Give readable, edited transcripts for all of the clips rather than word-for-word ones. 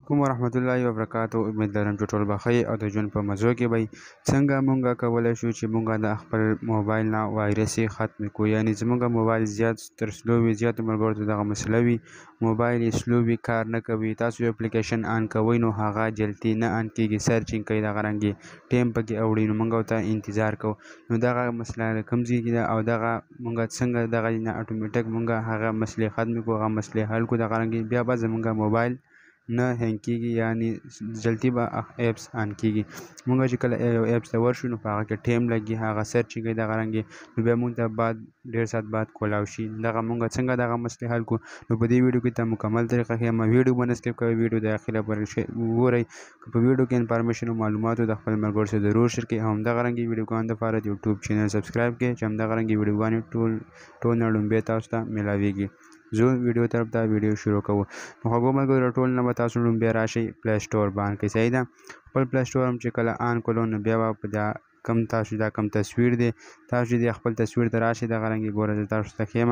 کوم ورحمت الله وبرکاته. امید لرم چې ټول به ښه او د ژوند په مزو کې به څنګه مونږ کولی شو چې مونږ د خپل موبایل نه وایرسې ختم کړو. یعنې زمونږ موبایل زیات تر سلو وي، زیاتو ملګرو ته دغه مسله وي، موبایل یې سلو وي، کار نه کوي، تاسو یو اپلیکیشن آن کوئ نو هغه جلدي نه آن کېږي، سرچینګ کوي، دغه رنګې ټیم پکې اوړي، نو مونږ ورته انتظار کوو. نو دغه مسله د کوم ځای کې ده او دغه مونږ څنګه دغه نه اټومیټک مونږ هغه مسلې ختمې کړو، هغه مسلې حل کړو. دغه رنګې بیا به زمونږ موبایل نه هینګ کېږي، یعنې جلدي به ایپس آن کېږي. مونږ چې کله یو ایپس ته ورشو نو په هغه کې ټیم لګي، هغه سرچینګ کوي، دغه رنګې نو بیا مونږ ته بعد ډېر ساعت بعد کولاو شي. دغه مونږ څنګه دغه مسلې حل کړو نو په دې ویډیو کې ته مکمل طریقه ښیم. ویډیو به نه سکپ کوئ، ویډیو د اخره پورې وګورئ. که په ویډیو کې انفارمیشن او معلوماتو د خپل ملګرو سره ضرور شیر کړئ. همدغه رنګې ویډیوګانو دپاره د یوټیوب چینل سبسکرایب کړئ چې همدغه رنګې ویډیوګانې ټول نه لومړی تاسو ته میلاویږي. زه ویډیو طرف ته ویډیو شروع کوو. نو خوږو ملګرو ټول نه به تاسو لومړی راشئ پلی سټور به آن کړئ. صحیح ده. خپل پلی سټور هم چې کله آن کړو نو بیا به په کم تاسو دا کم تصویر دی، تاسو چې خپل تصویر ته راشئ، دغه رنګې ګوره زه تاسو ته ښیم.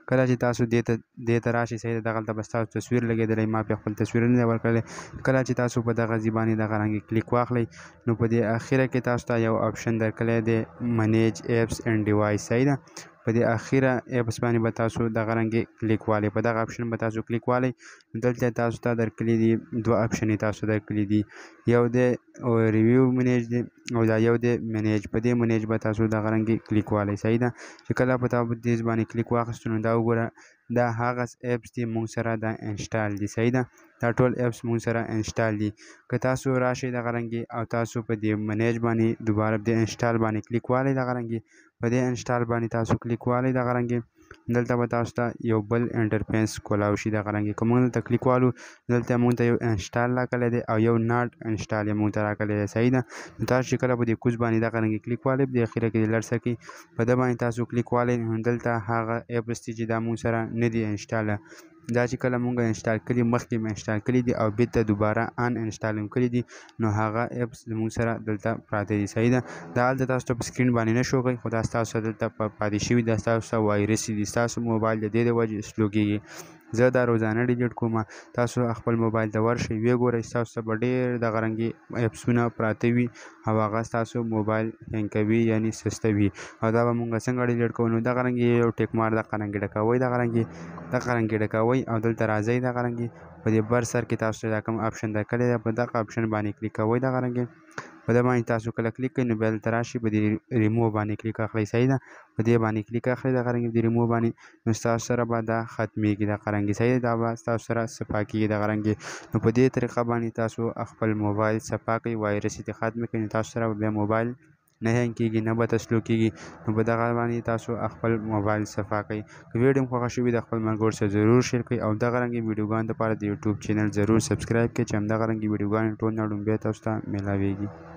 کله چې تاسو دې ته راشئ، صحیح ده، دغلته به ستاسو تصویر لګېدلی، ما پرې خپل تصویر نه دی ورکړلی. کله چې تاسو په دغه ځای باندې دغه رنګې کلیک واخلئ نو په دې اخره کې تاسو ته یو آپشن درکړی دی منیج ایپس اینډ ډیوایس. صحیح ده. په دې اخیره ایپس باندې به تاسو دغه رنګې کلیک والئ، په دغه آپشن به تاسو کلیک والئ. دلته تاسو ته درکړي دي دوه آپشن یې تاسو درکړي دي، یو دی ریویو منیج دی او دا یو دی منیج. په دې منیج به تاسو دغه رنګې کلیک والئ. صحیح ده. چې کله په تاسو دې باندې کلیک واخیستو نو دا وګوره دا هغه ایپس دي مونږ سره دا انسټال دي. صحیح ده. دا ټول ایپس مونږ سره انسټال دي. که تاسو راشئ دغه رنګې او تاسو په دې منیج باندې دوباره د انسټال باندې کلیک والئ، دغه رنګې په دې انسټال باندې تاسو کلیک والئ، دغه رنګې دلته به تاسو ته یو بل انټرفیس کولاو شي. دغه رنګې که موږ دلته کلیک والو دلته موږ ته یو انسټال راکړی دی او یو ناټ انسټال یې موږ ته راکړی دی. صحیح ده. نو تاسو چې کله په دې کوز باندې دغه رنګې کلیک والئ، په دې اخره کې لړ څه کوي په ده باندې تاسو کلیک والئ، نو دلته هغه ایپس دي چې دا موږ سره نه دي انسټاله، دا چې کله مونږ انسټال کړي مخکې مې انسټال کړي دي او بیرته دوباره ان انسټال هم کړي دي، نو هغه ایپس زموږ سره دلته پراته دي. صحیح ده. دا هلته تاسو ته په سکرین باندې نه شو کوي، خو دا ستاسو سره دلته پاتې شوي، دا ستاسو سره وایرسي دي، ستاسو موبایل د دې د وجې سلو کېږي. زه دا روزانه ډیلیټ کوم. تاسو خپل موبایل ته ورشئ، ویې ګورئ، ستاسو ته به ډېر دغه رنګې ایپسونه پراته وي او هغه ستاسو موبایل هینګ کوي، یعنې سستوي. او دا به مونږ څنګه ډیلیټ کوو نو دغه رنګې یو ټیک مار دغه رنګې ډکوئ، دغه رنګې ډکوئ او دلته راځئ، دغه رنګې په دې بر سر کې تاسو ته دا کوم آپشن درکړی دی، په دغه آپشن باندې کلیک کوئ، دغه رنګې په ده باندې تاسو کله کلیک کړئ نو بیا دلته راشئ په دې ریموو باندې کلیک اخلئ. صحیح ده. په دې باندې کلیک اخلئ، دغه رنګې د ریموو باندې، نو ستاسو سره به دا ختمېږي دغه رنګې. صحیح ده. دا به ستاسو سره صفا کېږي دغه رنګې. نو په دې طریقه باندې تاسو خپل موبایل صفا کړئ، وایرس یې ختم کړئ، نو تاسو سره به بیا موبایل نه هینګ کېږي، نه به تسلو کېږي. نو په دغه باندې تاسو خپل موبایل صفا کړئ. که ویډیو مو خوښه شوې د خپل ملګرو سره ضرور شیر کړئ او دغه رنګې ویډیوګانو لپاره د یوټیوب چینل ضرور سبسکرایب کړئ چې همدغه رنګې ویډیوګانې ټول نه لومړی تاسو ته میلاویږي.